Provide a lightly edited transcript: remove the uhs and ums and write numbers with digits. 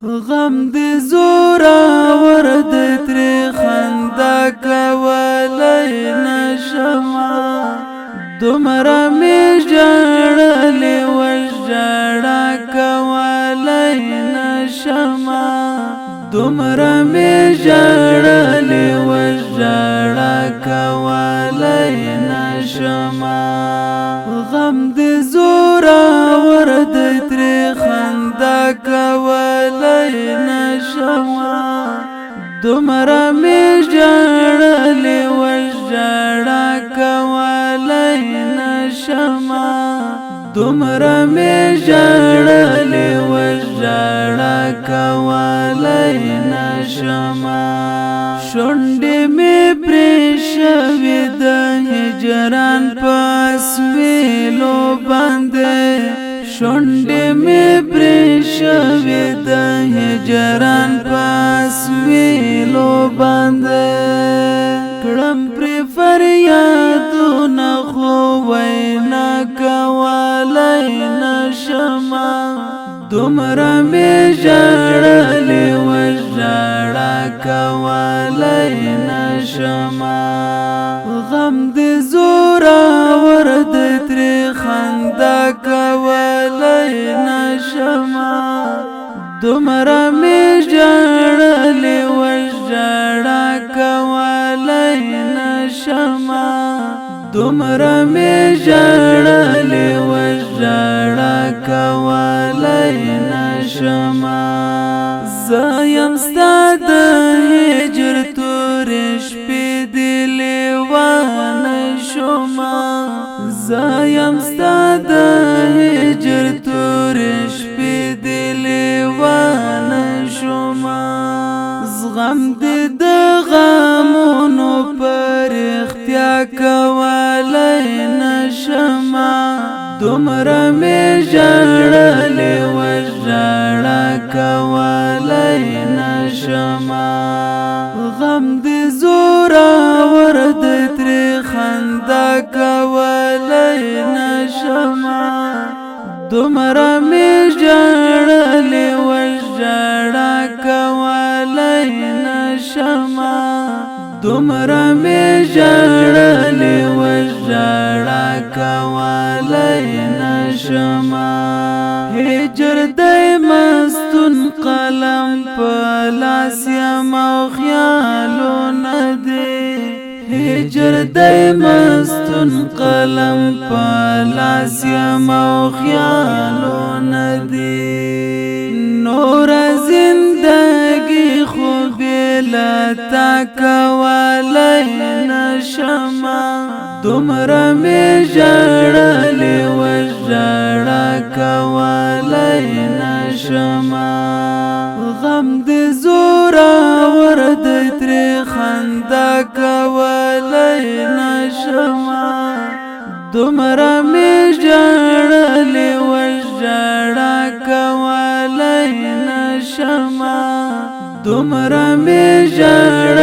غم دې زورا ورد ترې خندا کولای نشمه دومره مې ژړلې وژړا کولای نشمه دومره مې ژړلې وژړا کولای نشمه غم دې زورا ورد ترې خندا کولای نشمه دومره مې ژړلې وژړا کولای نشمه دومره مې ژړلې وژړا کولای نشمه شونډې مې پرې شوې د هجران په اسویلو باندې شونډې مې پرې شوې د هجران په اسویلو باندې کړم پرې فریادونه خو وینا کولای نشمه دومره مې ژړلې وژړا کولای نشمه غم دې زورا ورد ترې خندا کولای نشمه دومره مې ژړلې وژړا کولای نشمه دومره مې ژړلې وژړا کولای نشمه زه یم ستا د هجر تورې شپې دې لیوانه شومه زه یم ستا د هجر تورې شپې دې لیوانه شومه زغم دې د غمونو پر اختیا کولای نشمه دومره مې ژړلې وژړا کولای نشمه غم دې زورا ورد ترې خندا کولای نشمه دومره مې ژړلې وژړا کولای نشمه دومره مې ژړلې وژړا کولای نشمه هجر دې مستون قلم په لاس یم او خیالونه دې هجر دې مستون قلم په لاس یم او خیالونه دې نور زندگی خو بلا تا کولای نشمه دومره مې ژړلې وژړا کولای نشمه غم دې زورا ورد ترې خندا کولای نشمه دومره مې ژړلې وژړا کولای نشمه دومره مې ژړلې